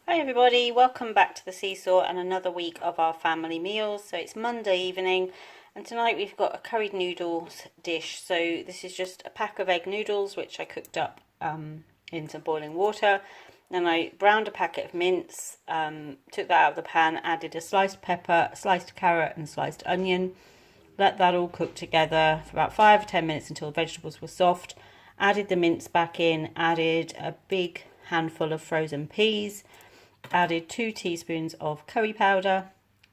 Hi everybody, welcome back to the Seesaw and another week of our family meals. So it's Monday evening and tonight we've got a curried noodles dish. So this is just a pack of egg noodles which I cooked up in some boiling water. Then I browned a packet of mince, took that out of the pan, added a sliced pepper, a sliced carrot and sliced onion. Let that all cook together for about 5 or 10 minutes until the vegetables were soft. Added the mince back in, added a big handful of frozen peas, added 2 teaspoons of curry powder,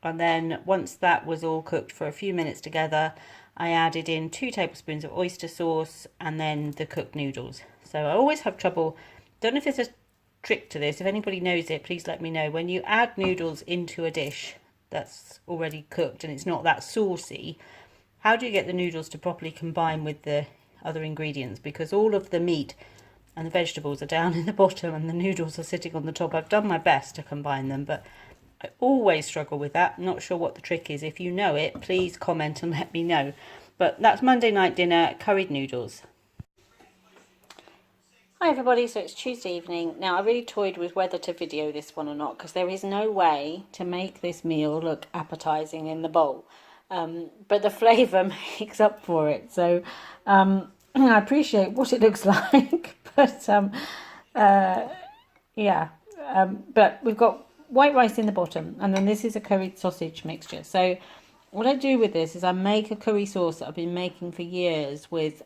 and then once that was all cooked for a few minutes together, I added in 2 tablespoons of oyster sauce and then the cooked noodles. So I always have trouble, don't know if there's a trick to this, if anybody knows it please let me know. When you add noodles into a dish that's already cooked and it's not that saucy, how do you get the noodles to properly combine with the other ingredients? Because all of the meat and the vegetables are down in the bottom and the noodles are sitting on the top. I've done my best to combine them, but I always struggle with that. I'm not sure what the trick is. If you know it, please comment and let me know. But that's Monday night dinner, curried noodles. Hi everybody, so it's Tuesday evening. Now I really toyed with whether to video this one or not because there is no way to make this meal look appetizing in the bowl. But the flavour makes up for it. So I appreciate what it looks like, but but we've got white rice in the bottom, and then this is a curried sausage mixture. So what I do with this is I make a curry sauce that I've been making for years with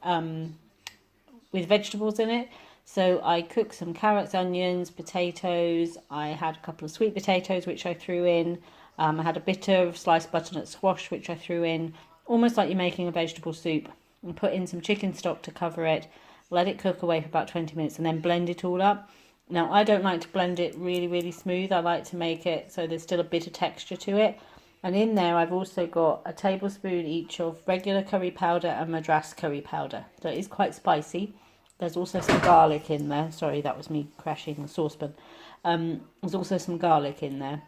vegetables in it. So I cooked some carrots, onions, potatoes. I had a couple of sweet potatoes which I threw in. I had a bit of sliced butternut squash which I threw in, almost like you're making a vegetable soup, and put in some chicken stock to cover it. Let it cook away for about 20 minutes and then blend it all up. Now I don't like to blend it really smooth. I like to make it so there's still a bit of texture to it. And in there I've also got a tablespoon each of regular curry powder and Madras curry powder. So it is quite spicy. There's also some garlic in there. Sorry, that was me crashing the saucepan. There's also some garlic in there.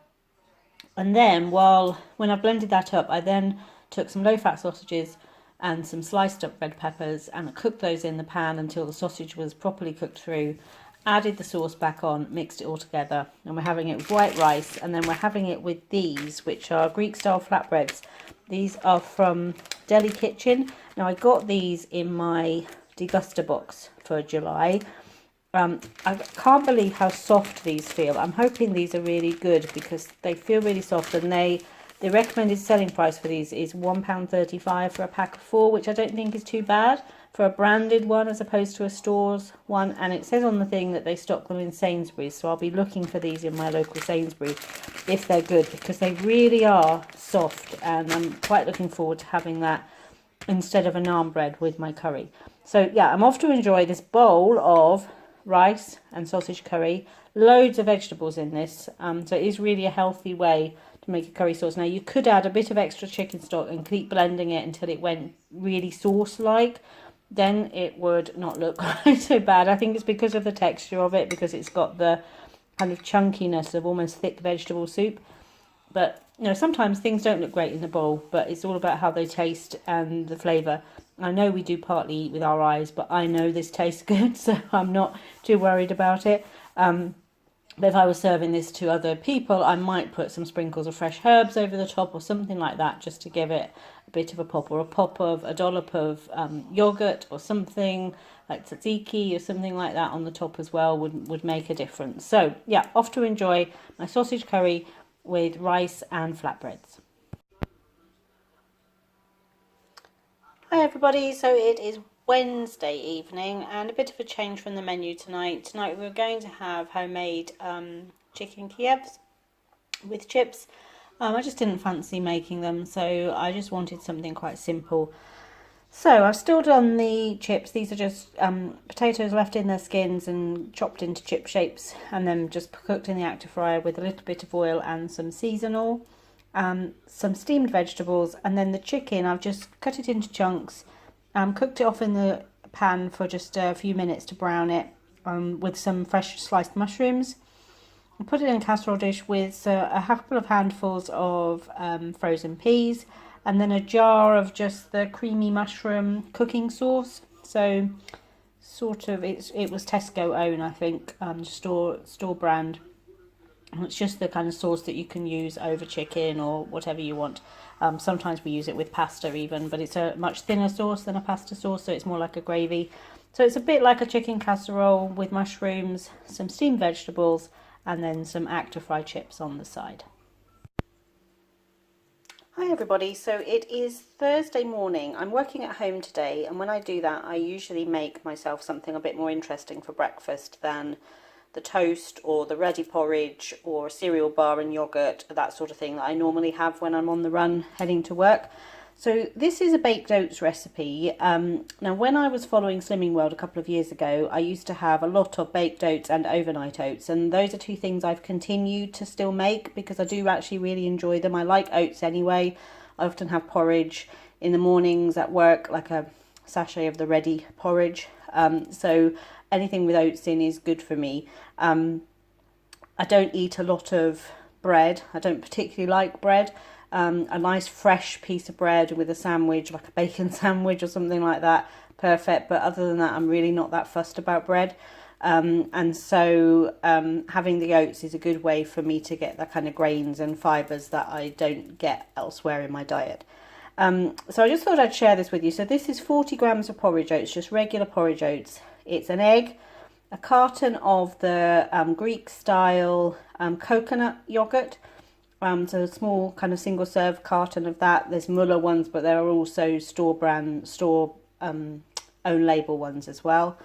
And then when I blended that up, I then took some low-fat sausages and some sliced up red peppers and I cooked those in the pan until the sausage was properly cooked through. Added the sauce back on, mixed it all together, and we're having it with white rice, and then we're having it with these, which are Greek-style flatbreads. These are from Deli Kitchen. Now I got these in my deguster box for July. I can't believe how soft these feel. I'm hoping these are really good because they feel really soft, and the recommended selling price for these is £1.35 for a pack of 4, which I don't think is too bad for a branded one as opposed to a store's one. And it says on the thing that they stock them in Sainsbury's, so I'll be looking for these in my local Sainsbury's if they're good, because they really are soft, and I'm quite looking forward to having that instead of a naan bread with my curry. So yeah, I'm off to enjoy this bowl of rice and sausage curry. Loads of vegetables in this, so it is really a healthy way to make a curry sauce. Now you could add a bit of extra chicken stock and keep blending it until it went really sauce-like. Then it would not look quite so bad. I think it's because of the texture of it, because it's got the kind of chunkiness of almost thick vegetable soup. But sometimes things don't look great in the bowl, but it's all about how they taste and the flavour. I know we do partly eat with our eyes, but I know this tastes good, so I'm not too worried about it. But if I was serving this to other people, I might put some sprinkles of fresh herbs over the top or something like that, just to give it a bit of a pop, or a dollop of yogurt or something like tzatziki or something like that on the top as well would make a difference. So yeah, off to enjoy my sausage curry with rice and flatbreads. Hi everybody, so it is Wednesday evening and a bit of a change from the menu tonight. Tonight we're going to have homemade chicken Kievs with chips. I just didn't fancy making them, so I just wanted something quite simple. So I've still done the chips. These are just potatoes left in their skins and chopped into chip shapes, and then just cooked in the active fryer with a little bit of oil and some seasonal. Some steamed vegetables, and then the chicken I've just cut it into chunks, cooked it off in the pan for just a few minutes to brown it, with some fresh sliced mushrooms. I put it in a casserole dish with a couple of handfuls of frozen peas, and then a jar of just the creamy mushroom cooking sauce. So sort of it was Tesco own, I think, store brand. It's just the kind of sauce that you can use over chicken or whatever you want. Sometimes we use it with pasta even, but it's a much thinner sauce than a pasta sauce, so it's more like a gravy. So it's a bit like a chicken casserole with mushrooms, some steamed vegetables, and then some actor fry chips on the side. Hi everybody, so it is Thursday morning. I'm working at home today, and when I do that I usually make myself something a bit more interesting for breakfast than the toast or the ready porridge or a cereal bar and yogurt, that sort of thing that I normally have when I'm on the run heading to work. So this is a baked oats recipe. Now when I was following Slimming World a couple of years ago, I used to have a lot of baked oats and overnight oats, and those are two things I've continued to still make because I do actually really enjoy them. I like oats anyway. I often have porridge in the mornings at work, like a sachet of the ready porridge. So anything with oats in is good for me. I don't eat a lot of bread. I don't particularly like bread. A nice fresh piece of bread with a sandwich, like a bacon sandwich or something like that, perfect. But other than that, I'm really not that fussed about bread. And so having the oats is a good way for me to get that kind of grains and fibres that I don't get elsewhere in my diet. So I just thought I'd share this with you. So this is 40 grams of porridge oats, just regular porridge oats. It's an egg, a carton of the Greek style coconut yogurt. So a small kind of single serve carton of that. There's Muller ones, but there are also store own label ones as well.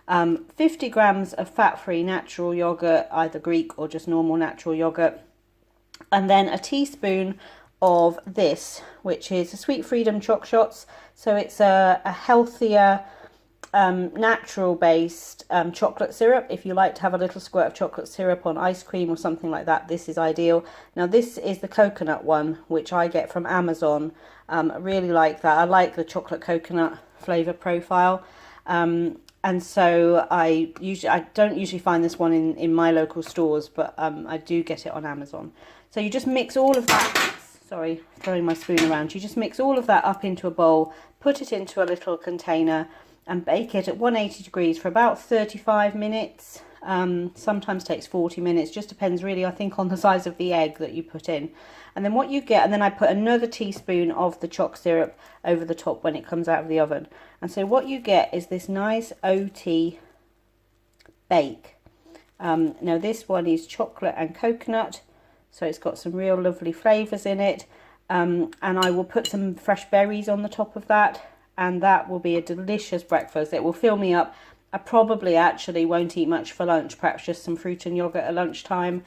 50 grams of fat-free natural yogurt, either Greek or just normal natural yogurt. And then a teaspoon of this, which is a Sweet Freedom Choc Shots. So it's a healthier, natural based chocolate syrup. If you like to have a little squirt of chocolate syrup on ice cream or something like that, this is ideal. Now this is the coconut one, which I get from Amazon. I really like that. I like the chocolate coconut flavour profile. And so I don't usually find this one in my local stores, but I do get it on Amazon. So you just mix all of that, sorry, throwing my spoon around. You just mix all of that up into a bowl, put it into a little container, and bake it at 180 degrees for about 35 minutes. Sometimes takes 40 minutes, just depends really, I think, on the size of the egg that you put in. And then what you get, and then I put another teaspoon of the choc syrup over the top when it comes out of the oven. And so what you get is this nice oaty bake. Now this one is chocolate and coconut, so it's got some real lovely flavours in it. And I will put some fresh berries on the top of that, and that will be a delicious breakfast. It will fill me up. I probably actually won't eat much for lunch, perhaps just some fruit and yogurt at lunchtime,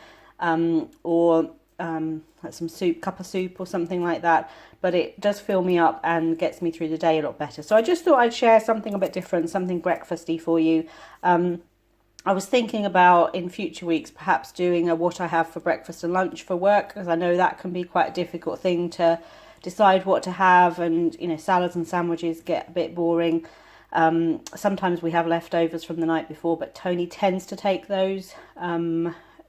or like some soup, cup of soup or something like that. But it does fill me up and gets me through the day a lot better. So I just thought I'd share something a bit different, something breakfasty for you. I was thinking about in future weeks perhaps doing a what I have for breakfast and lunch for work, because I know that can be quite a difficult thing to decide what to have, and you know, salads and sandwiches get a bit boring. Sometimes we have leftovers from the night before, but Toney tends to take those.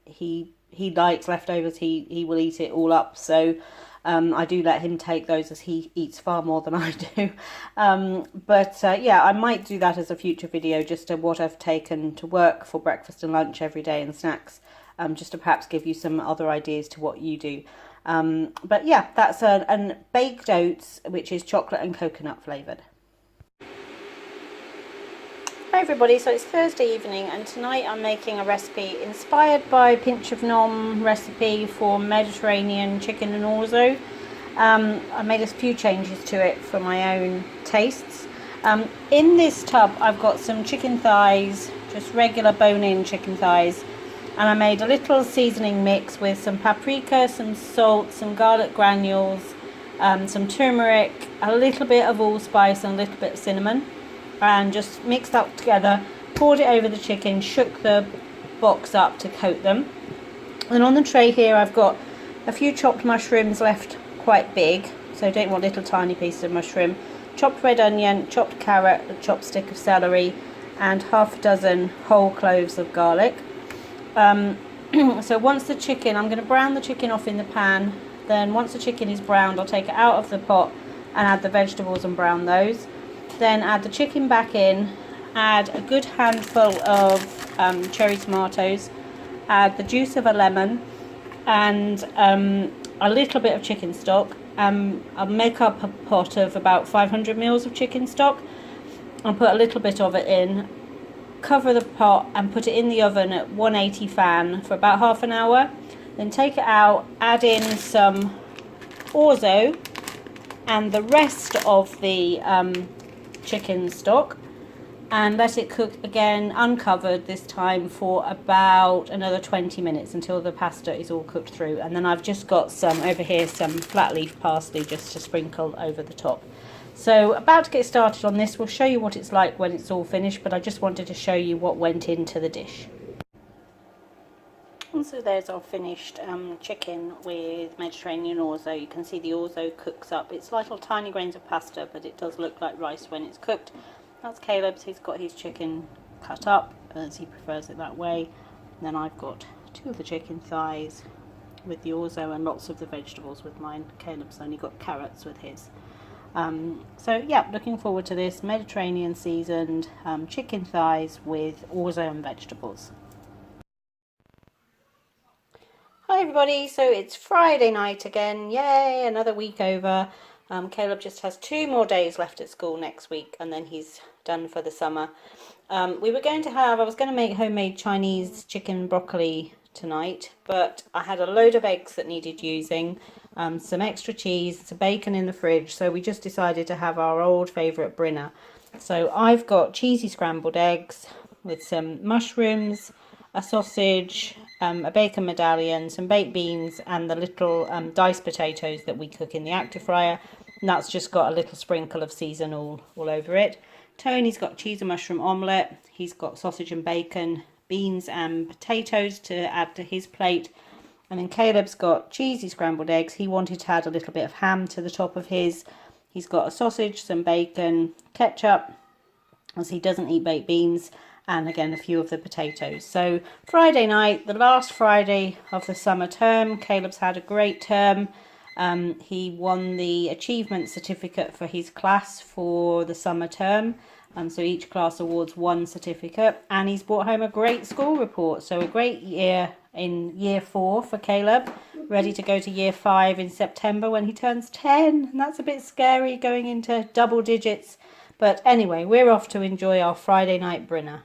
He likes leftovers. He will eat it all up, so I do let him take those, as he eats far more than I do. Yeah, I might do that as a future video, just to what I've taken to work for breakfast and lunch every day, and snacks, just to perhaps give you some other ideas to what you do. But yeah, that's a baked oats, which is chocolate and coconut flavoured. Hi everybody, so it's Thursday evening, and tonight I'm making a recipe inspired by Pinch of Nom recipe for Mediterranean chicken and orzo. I made a few changes to it for my own tastes. In this tub I've got some chicken thighs, just regular bone-in chicken thighs, and I made a little seasoning mix with some paprika, some salt, some garlic granules, some turmeric, a little bit of allspice and a little bit of cinnamon, and just mixed that together, poured it over the chicken, shook the box up to coat them. And on the tray here I've got a few chopped mushrooms, left quite big, so I don't want little tiny pieces of mushroom, chopped red onion, chopped carrot, a chopped stick of celery, and half a dozen whole cloves of garlic. So once the chicken, I'm going to brown the chicken off in the pan. Then once the chicken is browned, I'll take it out of the pot and add the vegetables and brown those. Then add the chicken back in, add a good handful of cherry tomatoes, add the juice of a lemon, and a little bit of chicken stock. I'll make up a pot of about 500 mils of chicken stock. I'll put a little bit of it in, cover the pot and put it in the oven at 180 fan for about half an hour. Then take it out, add in some orzo and the rest of the chicken stock, and let it cook again uncovered this time for about another 20 minutes until the pasta is all cooked through. And then I've just got some over here, some flat leaf parsley just to sprinkle over the top. So about to get started on this. We'll show you what it's like when it's all finished, but I just wanted to show you what went into the dish. And so there's our finished chicken with Mediterranean orzo. You can see the orzo cooks up. It's little tiny grains of pasta, but it does look like rice when it's cooked. That's Caleb's. He's got his chicken cut up as he prefers it that way. And then I've got 2 of the chicken thighs with the orzo and lots of the vegetables with mine. Caleb's only got carrots with his. So yeah, looking forward to this Mediterranean seasoned chicken thighs with orzo and vegetables. Hi everybody, so it's Friday night again, yay, another week over. Caleb just has 2 more days left at school next week and then he's done for the summer. I was going to make homemade Chinese chicken broccoli tonight, but I had a load of eggs that needed using, some extra cheese, some bacon in the fridge, so we just decided to have our old favourite Brinner. So I've got cheesy scrambled eggs with some mushrooms, a sausage, a bacon medallion, some baked beans and the little diced potatoes that we cook in the active fryer. And that's just got a little sprinkle of season all over it. Toney's got cheese and mushroom omelette. He's got sausage and bacon, beans and potatoes to add to his plate. And then Caleb's got cheesy scrambled eggs. He wanted to add a little bit of ham to the top of his. He's got a sausage, some bacon, ketchup, as he doesn't eat baked beans, and again a few of the potatoes. So Friday night, the last Friday of the summer term. Caleb's had a great term. He won the achievement certificate for his class for the summer term. So each class awards 1 certificate, and he's brought home a great school report. So a great year in year 4 for Caleb, ready to go to year 5 in September when he turns 10. And that's a bit scary, going into double digits. But anyway, we're off to enjoy our Friday night Brinner.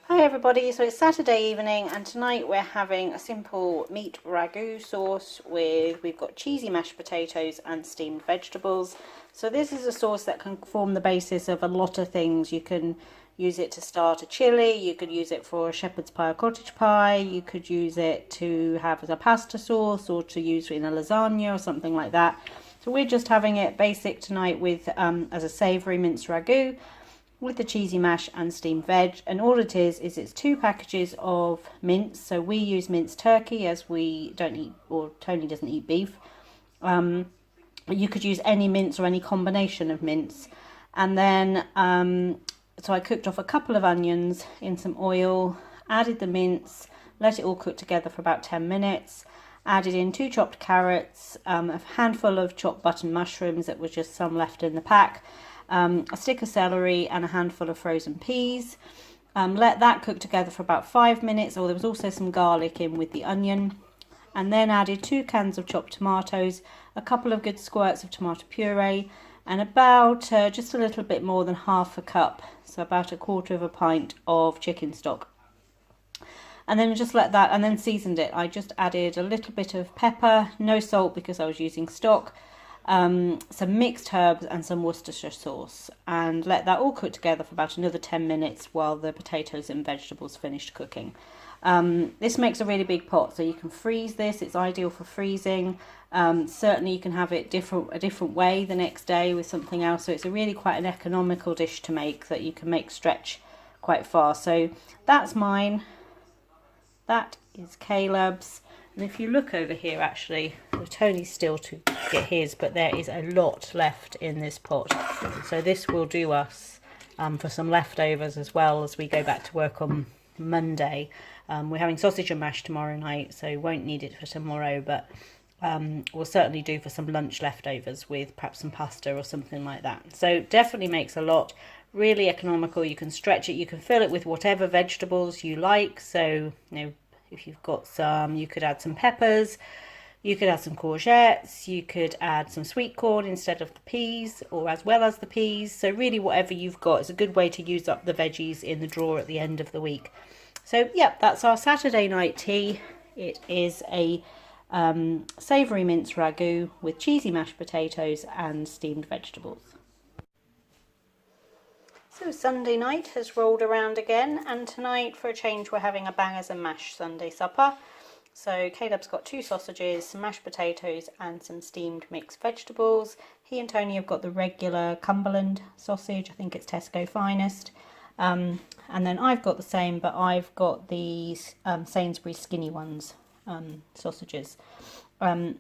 Hi everybody, so it's Saturday evening and tonight we're having a simple meat ragu sauce we've got cheesy mashed potatoes and steamed vegetables. So this is a sauce that can form the basis of a lot of things. You can use it to start a chili, you could use it for a shepherd's pie or cottage pie, you could use it to have as a pasta sauce or to use in a lasagna or something like that. So we're just having it basic tonight with as a savoury minced ragu, with the cheesy mash and steamed veg. And all it is it's 2 packages of mince. So we use minced turkey as we don't eat, or Toney doesn't eat beef. You could use any mince or any combination of mince. And then so I cooked off a couple of onions in some oil, added the mince, let it all cook together for about 10 minutes, added in 2 chopped carrots, a handful of chopped button mushrooms that was just some left in the pack, a stick of celery and a handful of frozen peas. Let that cook together for about 5 minutes, or there was also some garlic in with the onion. And then added 2 cans of chopped tomatoes, a couple of good squirts of tomato puree, and about just a little bit more than half a cup, so about 1/4 pint of chicken stock. And then just let that, and then seasoned it. I just added a little bit of pepper, no salt because I was using stock, some mixed herbs and some Worcestershire sauce, and let that all cook together for about another 10 minutes while the potatoes and vegetables finished cooking. This makes a really big pot, so you can freeze this. It's ideal for freezing. Certainly you can have it a different way the next day with something else, so it's a really quite an economical dish to make that you can make stretch quite far. So that's mine, that is Caleb's. And if you look over here, actually, Toney's still to get his, but there is a lot left in this pot. So this will do us for some leftovers as well as we go back to work on Monday. We're having sausage and mash tomorrow night, so won't need it for tomorrow, but we'll certainly do for some lunch leftovers with perhaps some pasta or something like that. So definitely makes a lot. Really economical. You can stretch it, you can fill it with whatever vegetables you like. So, if you've got some, you could add some peppers, you could add some courgettes, you could add some sweet corn instead of the peas, or as well as the peas. So really whatever you've got is a good way to use up the veggies in the drawer at the end of the week. So yeah, that's our Saturday night tea. It is a savoury mince ragu with cheesy mashed potatoes and steamed vegetables. So Sunday night has rolled around again, and tonight for a change we're having a bangers and mash Sunday supper. So Caleb's got 2 sausages, some mashed potatoes and some steamed mixed vegetables. He and Tony have got the regular Cumberland sausage, I think it's Tesco Finest. And then I've got the same, but I've got these Sainsbury's skinny ones, sausages. That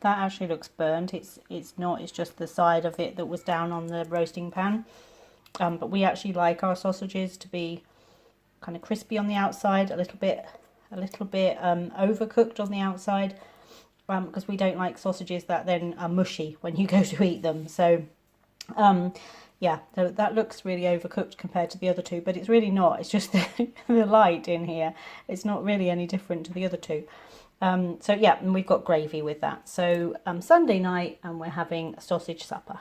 actually looks burnt. It's not, it's just the side of it that was down on the roasting pan. But we actually like our sausages to be kind of crispy on the outside, a little bit overcooked on the outside, because we don't like sausages that then are mushy when you go to eat them. So yeah, so that looks really overcooked compared to the other two, but it's really not. It's just the light in here. It's not really any different to the other two. So yeah, and we've got gravy with that. So Sunday night, and we're having a sausage supper.